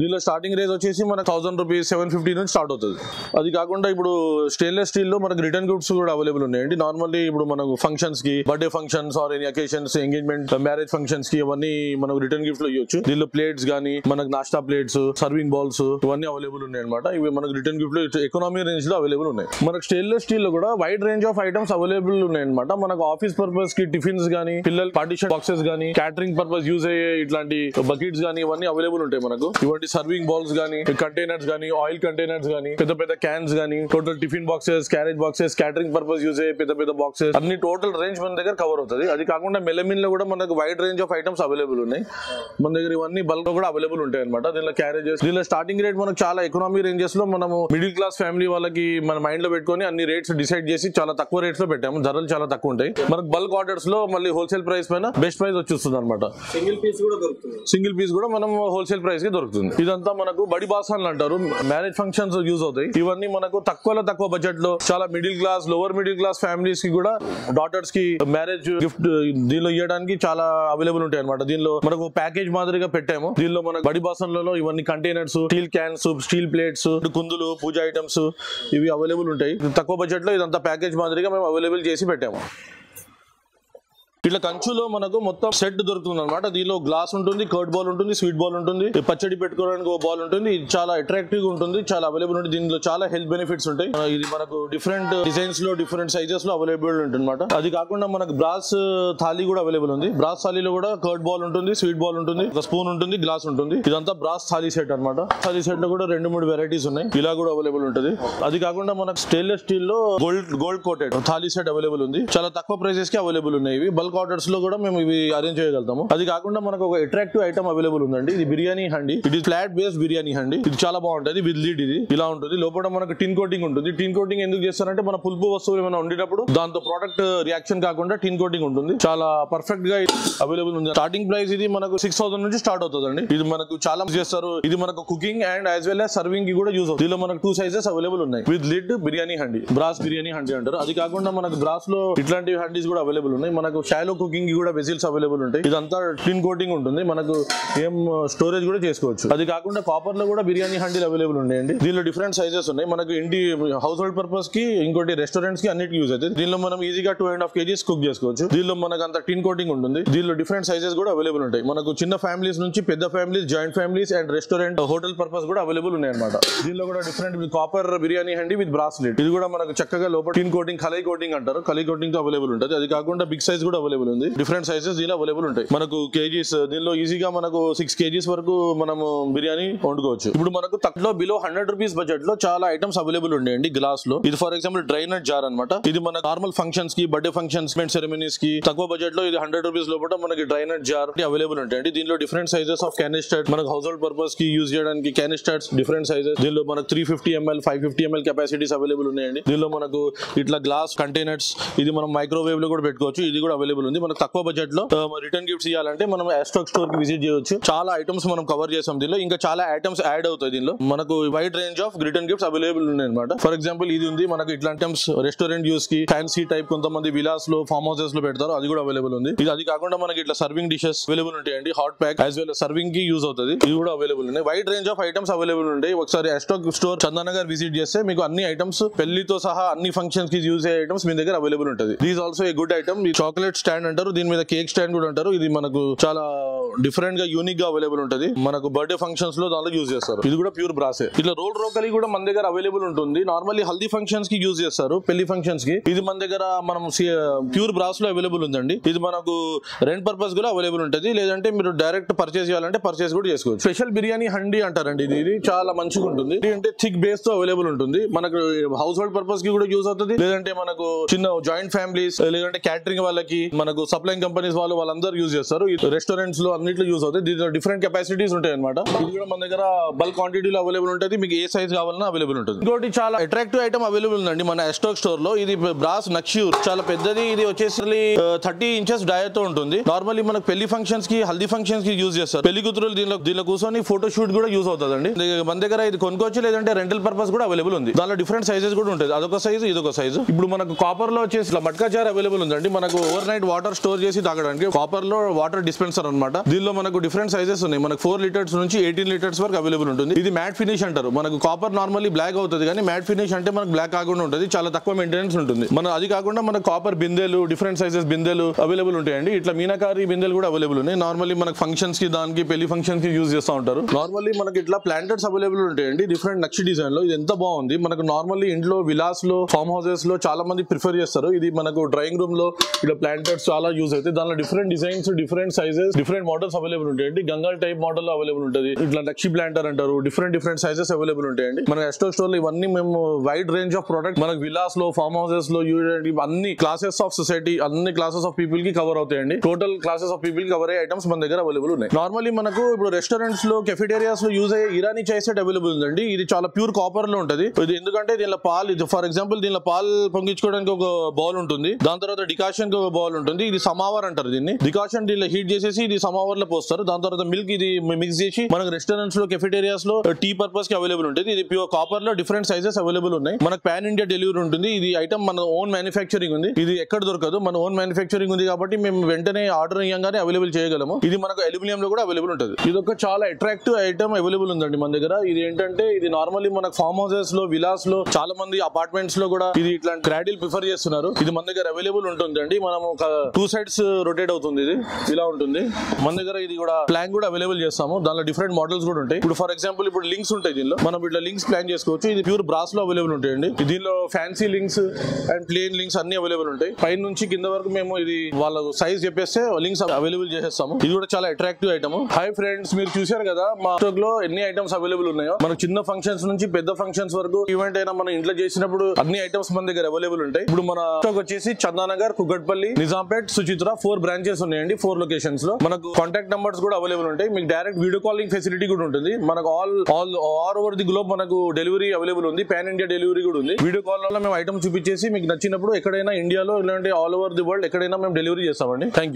దీనిలో స్టార్టింగ్ రేట్ వచ్చేసి మనకు 1000 రూపీస్ 750 నుంచి స్టార్ట్ అవుతుంది. అది కాకుండా ఇప్పుడు స్టెయిన్లెస్ స్టీల్ లో మనకు రిటర్న్ గిఫ్ట్స్ కూడా అవైలబుల్ ఉన్నాయండి. నార్మల్లీ ఇప్పుడు మనకు ఫంక్షన్స్ కి, birthday functions or any occasions, engagement, marriage functions కి ఇవన్నీ మనకు రిటర్న్ గిఫ్ట్ లో ఇవ్వచ్చు. దీనిలో ప్లేట్స్ గానీ, మనకు నాస్టా ప్లేట్స్, సర్వింగ్ బౌల్స్ ఇవన్నీ అవైలబుల్ ఉన్నాయి అనమాట. ఇవి మనకు రిటర్న్ గిఫ్ట్ లో ఎకనామీ రేంజ్ లో అవైలబుల్ ఉన్నాయి. మనకు స్టెయిన్లెస్ స్టీల్ లో కూడా wide range of items available ఉన్నాయి అనమాట. మనకు ఆఫీస్ పర్పస్ కి టిఫిన్స్ గానీ, పిల్లల పార్టీషన్ బాక్సెస్ గానీ, క్యాటరింగ్ పర్పస్ యూజ్ అయ్యే ఇట్లాంటి బకెట్స్ గానీ ఇవన్నీ అవైలబుల్ ఉంటాయి మనకు. ఇవంటి సర్వింగ్ బౌల్స్ గానీ, కంటైనర్స్ గానీ, ఆయిల్ కంటైనర్స్ గానీ, పెద్ద పెద్ద క్యాన్స్ గానీ, total tiffin boxes, carriage boxes, catering purpose use అయ్యే పెద్ద పెద్ద బాక్సెస్ అన్ని టోటల్ రేంజ్ మన దగ్గర కవర్ అవుతుంది. అది కాకుండా మెలమిన్ లో కూడా మనకు wide range of items available ఉన్నాయి మన దగ్గర. ఇవన్నీ బల్క్ కూడా అవైలబుల్ ఉంటాయి అనమాట. దీనిలో క్యారేజెస్, దీనిలో స్టార్టింగ్ రేట్ మనకు చాలా ఎకనామీ రేంజెస్ లో మనము మిడిల్ క్లాస్ ఫ్యామిలీ వాళ్ళకి మన మైండ్ లో పెట్టుకొని అన్ని రేట్స్ డిసైడ్ చేసి చాలా తక్కువ రేట్స్ లో పెట్టాము. ధరలు చాలా తక్కువ ఉంటాయి మనకు. బల్క్ ఆర్డర్స్ లో మళ్ళీ హోల్సేల్ ప్రైస్ పైన బెస్ట్ ప్రైస్ వచ్చేస్తుంది అనమాట. సింగిల్ పీస్ కూడా మనం హోల్సేల్ ప్రైస్ కి దొరుకుతుంది. ఇదంతా మనకు బడి బాసాన్లు అంటారు, మ్యారేజ్ ఫంక్షన్స్ యూజ్ అవుతాయి. ఇవన్నీ మనకు తక్కువ బడ్జెట్ లో చాలా middle class, lower middle class families కి కూడా డాటర్స్ కి మ్యారేజ్ గిఫ్ట్ దీనిలో ఇవ్వడానికి చాలా అవైలబుల్ ఉంటాయి అనమాట. దీనిలో మనకు ప్యాకేజ్ మాదిరిగా పెట్టాము. దీనిలో మనకు బడి బాసన్లలో ఇవన్నీ containers, steel cans, steel plates, కుందులు, పూజ ఐటమ్స్ ఇవి అవైలబుల్ ఉంటాయి. తక్కువ బడ్జెట్ లో ఇదంతా ప్యాకేజ్ మాదిరిగా మేము అవైలబుల్ చేసి పెట్టాము. ఇట్లా కంచులో మనకు మొత్తం సెట్ దొరుకుతుంది అనమాట. దీనిలో గ్లాస్ ఉంటుంది, కర్డ్ బౌల్ ఉంటుంది, స్వీట్ బౌల్ ఉంటుంది, పచ్చడి పెట్టుకోవడానికి ఒక బౌల్ ఉంటుంది. ఇది చాలా అట్రాక్టివ్ గా ఉంటుంది, చాలా అవైలబుల్ ఉంటుంది. దీనిలో చాలా హెల్త్ బెనిఫిట్స్ ఉంటాయి. ఇది మనకు డిఫరెంట్ డిజైన్స్ లో, డిఫరెంట్ సైజెస్ లో అవైలబుల్ ఉంటుంది అనమాట. అది కాకుండా మనకు బ్రాస్ థాలీ కూడా అవైలబుల్ ఉంది. బ్రాస్ థాలీలో కూడా కర్డ్ బౌల్ ఉంటుంది, స్వీట్ బౌల్ ఉంటుంది, ఒక స్పూన్ ఉంటుంది, గ్లాస్ ఉంటుంది. ఇదంతా బ్రాస్ థాలీ సెట్ అనమాట. థాలీ సెట్ లో కూడా 2-3 వెరైటీస్ ఉన్నాయి. ఇలా కూడా అవైలబుల్ ఉంటుంది. అది కాకుండా మనకు స్టెయిన్లెస్ స్టీల్ లో gold coated thali set available ఉంది. చాలా తక్కువ ప్రైసెస్ కి అవైలబుల్ ఉన్నాయి. ఇవి బల్క్ ఆర్డర్స్ లో కూడా మేము ఇవి అరేంజ్ చేయగలుగుతాము. అది కాకుండా మనకు ఒక అట్రాక్టివ్ ఐటమ్ అవైలబుల్ ఉందండి. ఇది బిర్యానీ హండి. ఇది ఫ్లాట్ బేస్డ్ బిర్యానీ హండి. ఇది చాలా బాగుంటుంది. విత్ లీడ్ ఇది ఇలా ఉంటుంది. లోపల మనకు టిన్ కోటింగ్ ఉంటుంది. టిన్ కోటింగ్ ఎందుకు చేస్తారంటే మన పులుపు వస్తువులు ఏమైనా వండినప్పుడు దాంతో ప్రోడక్ట్ రియాక్షన్ కాకుండా టిన్ కోటింగ్ ఉంటుంది. చాలా పర్ఫెక్ట్ గా అవైలబుల్ ఉంది. స్టార్టింగ్ ప్రైస్ ఇది మనకు 6000 నుంచి స్టార్ట్ అవుతుందండి. ఇది మనకు చాలా చేస్తారు. ఇది మనకు cooking and as well as serving కి కూడా యూజ్ అవుతుంది. దీనిలో మనకు 2 సైజెస్ అవైలబుల్ ఉన్నాయి. With lid biryani handi, brass biryani handi అంటారు. అది కాకుండా మనకు బ్రాస్ లో ఇట్లాంటి హండీస్ కూడా అవైలబుల్ ఉన్నాయి. మనకు షాలో కుకింగ్ కి కూడా వెజిల్స్ అవైలబుల్ ఉంటాయి. ఇదంతా టిన్ కోటింగ్ ఉంటుంది. మనకు ఏం స్టోరేజ్ కూడా చేసుకోవచ్చు. అది కాకుండా కాపర్ లో కూడా బిర్యానీ హండీలు అవైలబుల్ ఉన్నాయండి. దీనిలో డిఫరెంట్ సైజెస్ ఉన్నాయి. మనకు ఇంటి హౌస్ హోల్డ్ పర్పస్ కి, ఇంకోటి రెస్టారెంట్స్ కి అన్నిటికి యూజ్ అవుతుంది. దీనిలో మనం ఈజీగా 2.5 kgs కుక్ చేసుకోవచ్చు. దీనిలో మనకు అంత టిన్ కోటింగ్ ఉంటుంది. దీనిలో డిఫరెంట్ సైజెస్ కూడా అవైలబుల్ ఉంటాయి. మనకు చిన్న ఫ్యామిలీస్ నుంచి పెద్ద families, joint families and restaurant, hotel purpose కూడా అవైలబుల్ ఉన్నాయి అనమాట. దీనిలో కూడా different copper biryani handi with bracelet. ఇది కూడా మనకు చక్కగా లోపల టిన్ కోటింగ్, కలై కోటింగ్ అంటారు, కలై కోటింగ్ తో అవైలబుల్ ఉంటుంది. అది కాకుండా బిగ్ సైజ్ కూడా అవైలబుల్ ఉంది. డిఫరెంట్ సైజెస్ దీనిలో అవైలబుల్ ఉంటాయి. మనకు కేజీస్ దీనిలో ఈజీగా మనకు 6 kgs వరకు మనము బిర్యానీ వండుకోవచ్చు. ఇప్పుడు మనకు తక్కువ బిలో 100 రూపీస్ బడ్జెట్ లో చాలా ఐటమ్స్ అవైలబుల్ ఉన్నాయండి గ్లాస్ లో. ఇది for example dry nut jar అనమాట. ఇది మన నార్మల్ ఫంక్షన్స్ కి, బర్త్డే ఫంక్షన్స్, సెరమనీస్ కి తక్కువ బడ్జెట్ లో ఇది 100 రూపీస్ లోపల మనకి డ్రై నట్ జార్ అవైలబుల్ ఉంటాయండి. దీనిలో డిఫరెంట్ సైజెస్ ఆఫ్ క్యానిస్టర్స్, మనకు హౌస్ హోల్డ్ పర్పస్ కి యూజ్ చేయడానికి క్యానిస్టర్స్ డిఫరెంట్ సైజెస్. దీనిలో మనకు 350 ml, 550 ml కెపాసిటీస్ అవైలబుల్ ఉన్నాయండి. దీనిలో మనకు ఇట్లా గ్లాస్ కంటైనర్స్, ఇది మనం మైక్రోవేవ్ లో కూడా పెట్టుకోవచ్చు. ఇది కూడా అవైలబుల్ ఉంది. మనకు తక్కువ బడ్జెట్ లో రిటర్న్ గిఫ్ట్స్ ఇవ్వాలంటే మనం యాస్టోక్ స్టోర్ కి విజిట్ చేయొచ్చు. చాలా ఐటమ్స్ మనం కవర్ చేసాం. దీనిలో ఇంకా చాలా ఐటమ్స్ యాడ్ అవుతాయి. దీనిలో మనకు wide range of return gifts available ఉన్నాయి అనమాట. ఫర్ ఎగ్జాంపుల్ ఇది ఉంది మనకు ఇట్లాంటి ఐటమ్స్ రెస్టారెంట్ యూస్ కి, ఫ్యాన్సీ టైప్ కొంతమంది విలాస్ లో, ఫార్మ్ హౌసెస్ లో పెడతారు. అది కూడా అవైలబుల్ ఉంది. ఇది అది కాకుండా మనకి ఇట్లా సర్వింగ్ డిషెస్ అవైలబుల్ ఉంటాయండి. Hot pack as well serving కి యూజ్ అవుతుంది. ఇది కూడా అవైలబుల్ ఉన్నాయి. Wide range of items available ఉంటాయి. ఒకసారి యాస్టోక్ స్టోర్ చందానగర్ విజిట్ చేస్తే మీకు అన్ని ఐటమ్స్, పెళ్లితో సహా అన్ని ఫంక్షన్స్ కి యూజ్ అయ్యే ఐటమ్స్ మీ దగ్గర అవైలబుల్ ఉంటుంది. These also a good item. Chocolate stand అంటారు, దీని మీద కేక్ స్టాండ్ కూడా అంటారు. ఇది మనకు చాలా డిఫరెంట్ గా, యూనిక్ గా అవైలబుల్ ఉంటుంది. మనకు బర్త్డే ఫంక్షన్స్ లో దాంట్లో యూజ్ చేస్తారు. ఇది కూడా ప్యూర్ బ్రాసే. ఇట్లా రోల్ రోకలి కూడా మన దగ్గర అవైలబుల్ ఉంటుంది. నార్మల్లీ హల్దీ ఫంక్షన్స్ కి యూజ్ చేస్తారు, పెళ్లి ఫంక్షన్స్ కి. ఇది మన దగ్గర మనం ప్యూర్ బ్రాస్ లో అవైలబుల్ ఉందండి. ఇది మనకు రెంట్ పర్పస్ కూడా అవైలబుల్ ఉంటుంది. లేదంటే మీరు డైరెక్ట్ పర్చేస్ చేయాలంటే పర్చేస్ కూడా చేసుకోవచ్చు. స్పెషల్ బిర్యానీ హండీ అంటారండి. ఇది చాలా మంచిగా ఉంటుంది. అంటే థిక్ బేస్ తో అవైలబుల్ ఉంటుంది. మనకు హౌస్ హోల్డ్ పర్పస్ కి కూడా యూజ్ అవుతుంది. లేదంటే మనకు చిన్న జాయింట్ ఫ్యామిలీస్, లేదంటే క్యాటరింగ్ వాళ్ళకి, మనకు సప్లైంగ్ కంపెనీస్ వాళ్ళందరూ యూజ్ చేస్తారు. రెస్టారెంట్స్ లో అన్నిట్లో యూజ్ అవుతాయి. దీంట్లో డిఫరెంట్ కెపాసిటీస్ ఉంటాయి అనమాట. ఇది కూడా మన దగ్గర బల్క్ క్వాంటిటీలో అవైలబుల్ ఉంటుంది. మీకు ఏ సైజ్ కావాలన్నా అవైలబుల్ ఉంటుంది. ఇంకోటి చాలా అట్రాక్టివ్ ఐటమ్ అవైలబుల్ ఉందండి మన ఎస్టాక్ స్టోర్ లో. ఇది బ్రాస్ నక్షూర్ చాలా పెద్దది. ఇది వచ్చేసి 30 ఇంచెస్ డయర్ తో ఉంటుంది. నార్మల్లీ మనకు పెళ్లి ఫంక్షన్స్ కి, హల్దీ ఫంక్షన్స్ కి యూజ్ చేస్తారు. పెళ్లి కూతురు దీనిలో కూర్చొని ఫోటో షూట్ కూడా యూజ్ అవుతుందండి. మన దగ్గర ఇది కొనుక్కోవచ్చు, లేదంటే రెంటల్ పర్పస్ కూడా అవైలబుల్ ఉంది. దానిలో డిఫరెంట్ సైజెస్ కూడా ఉంటుంది. అదొక సైజు, ఇదొక సైజు. ఇప్పుడు మనకు కాపర్ లో వచ్చేసి మట్కా జార్ అవైలబుల్ ఉందండి. మనకు ఓవర్ నైట్ వాటర్ స్టోర్ చేసి తాగడానికి కాపర్ లో వాటర్ డిస్పెన్సర్ అనమాట. దీనిలో మనకు డిఫరెంట్ సైజెస్ ఉన్నాయి. మనకు 4 లీటర్స్ నుంచి 18 లీటర్స్ వరకు అవైలబుల్ ఉంటుంది. ఇది మ్యాట్ ఫినిష్ అంటారు. మనకు కాపర్ నార్మల్లీ బ్లాక్ అవుతుంది, కానీ మ్యాట్ ఫినిష్ అంటే మనకు బ్లాక్ కాకుండా ఉంటుంది. చాలా తక్కువ మెయింటెనెన్స్ ఉంటుంది. అది కాకుండా మనకు కాపర్ బిందెలు, డిఫరెంట్ సైజెస్ బిందెలు అవైలబుల్ ఉంటాయండి. ఇట్లా మీనాకారి బిందెలు కూడా అవైలబుల్ ఉన్నాయి. నార్మల్లీ మనకు ఫంక్షన్స్ కి, దానికి పెళ్లి ఫంక్షన్ కి యూజ్ చేస్తూ ఉంటారు. నార్మల్లీ మనకి ఇట్లా ప్లాంటర్స్ అవైలబుల్ ఉంటాయండి. డిఫరెంట్ నక్షి డిజైన్ లో. ఇది ఎంత బాగుంది. మనకు నార్మల్లీ ఇంట్లో విలాస్ లో, ఫార్మ్ హౌసెస్ లో చాలా మంది ప్రిఫర్ చేస్తారు. ఇది మనకు డ్రాయింగ్ రూమ్ లో ఇట్లా ప్లాంటర్స్ చాలా యూజ్ అవుతాయి. దానిలో different designs, different sizes, different models available ఉంటాయండి. గంగాల్ టైప్ మోడల్ అవైలబుల్ ఉంటుంది. ఇట్లా నక్షి ప్లాంటర్ అంటారు. డిఫరెంట్ సైజెస్ అవైలబుల్ ఉంటాయండి. మన ఎస్టో స్టోర్ లో ఇవన్నీ మేము వైడ్ రేంజ్ ఆఫ్ ప్రొడక్ట్ మనకు విలాస్ లో, ఫార్మ్ హౌసెస్ లో, అన్ని క్లాసెస్ ఆఫ్ సొసైటీ, అన్ని క్లాసెస్ ఆఫ్ పీపుల్ కి కవర్ అవుతాయండి. టోటల్ క్లాసెస్ ఆఫ్ పీపుల్ కి కవర్ అయ్యే ఐటమ్స్ మన దగ్గర అవైలబుల్ ఉన్నాయి. నార్మల్లీ మనకు ఇప్పుడు రెస్టారెంట్స్ లో, కెఫెటేరియాస్ లో యూజ్ అయ్యే ఇరానీ చాయ్ సెట్ అవైలబుల్ ఉందండి. ఇది చాలా ప్యూర్ కాపర్ లో ఉంటుంది. ఇది ఎందుకంటే దీనిలో పాలు, ఫర్ ఎగ్జాంపుల్ దీనిలో పాలు పొంగించుకోవడానికి ఒక బౌల్ ఉంటుంది. దాని తర్వాత డికాషన్ కి ఒక బౌల్ ఉంటుంది. ఇది సమావర్ అంటారు దీన్ని. డికాషన్ దీనిలో హీట్ చేసేసి ఇది సమావర్ లో పోస్తారు. దాని తర్వాత మిల్క్ ఇది మిక్స్ చేసి మనకు రెస్టారెంట్స్ లో, కెఫెటేరియాస్ లో టీ పర్పస్ కి అవైలబుల్ ఉంటుంది. ఇది ప్యూర్ కాపర్ లో డిఫరెంట్ సైజెస్ అవైలబుల్ ఉన్నాయి. మనకు పాన్ ఇండియా డెలివరీ ఉంటుంది. ఇది ఐటమ్ మన ఓన్ మ్యానుఫ్యాక్చరింగ్ ఉంది. ఇది ఎక్కడ దొరకదు. మన ఓన్ మ్యానుఫ్యాక్చరింగ్ ఉంది కాబట్టి మేము వెంటనే ఆర్డర్ ఇయ్యంగానే అవైలబుల్ చేయగలము. ఇది మనకు అల్యూమినియం లో కూడా అవైలబుల్ ఉంటుంది. ఇది ఒక చాలా అట్రాక్టివ్ ఐటమ్ అవైలబుల్ ఉందండి మన దగ్గర. ఇది ఏంటంటే ఇది నార్మల్లీ మనకు ఫార్మ్ హౌసెస్ లో, విలాస్ లో, చాలా మంది అపార్ట్మెంట్స్ లో కూడా ఇది ఇట్లాంటి క్రాడిల్ ప్రిఫర్ చేస్తున్నారు. ఇది మన దగ్గర అవైలబుల్ ఉంటుంది అండి. మనం ఒక 2 సైడ్స్ రొటేట్ అవుతుంది. ఇది ఇలా ఉంటుంది. మన దగ్గర ఇది కూడా ప్లాన్ కూడా అవైలబుల్ చేస్తాము. దానిలో డిఫరెంట్ మోడల్స్ కూడా ఉంటాయి. ఇప్పుడు ఫర్ ఎగ్జాంపుల్ ఇప్పుడు లింక్స్ ఉంటాయి దీనిలో. మనం ఇట్లా లింక్స్ ప్లాన్ చేసుకోవచ్చు. ఇది ప్యూర్ బ్రాస్ లో అవైలబుల్ ఉంటాయండి. దీనిలో fancy links and plain links అన్ని అవైలబుల్ ఉంటాయి. పైన నుంచి కింద వరకు మేము ఇది వాళ్ళ సైజ్ చెప్పేస్తే లింక్స్ అవైలబుల్ చేసేస్తాము. ఇది కూడా చాలా అట్రాక్టివ్ ఐటమ్. హై ఫ్రెండ్స్, మీరు చూసారు కదా మా స్టాక్ లో ఎన్ని ఐటమ్స్ అవైలబుల్ ఉన్నాయో. మనకు చిన్న ఫంక్షన్స్ నుంచి పెద్ద ఫంక్షన్స్ వరకు, ఈవెంట్ అయినా మనం ఇంట్లో చేసినప్పుడు అన్ని ఐటమ్స్ మన దగ్గర అవైలబుల్ ఉంటాయి. ఇప్పుడు మన స్టాక్ వచ్చేసి చందానగర్, కుగట్పల్లి, నిజాంపేట్, సుచిత్ర 4 బ్రాంచెస్ ఉన్నాయండి. 4 లొకేషన్స్ లో. మనకు కాంటాక్ట్ నంబర్స్ కూడా అవైలబుల్ ఉంటాయి. మీకు డైరెక్ట్ వీడియో కాలింగ్ ఫెసిలిటీ కూడా ఉంటుంది. మనకు ఆల్ ఓవర్ ది గ్లోబ్ మనకు డెలివరీ అవైలబుల్ ఉంది. పాన్ ఇండియా డెలివరీ కూడా ఉంది. వీడియో కాల్ లో మేము ఐటమ్ చూపించేసి మీకు నచ్చినప్పుడు ఎక్కడైనా ఇండియాలో, ఇలాంటి ఆల్ ఓవర్ ది వరల్డ్ ఎక్కడైనా మేము డెలివరీ చేస్తామండి. Thank you.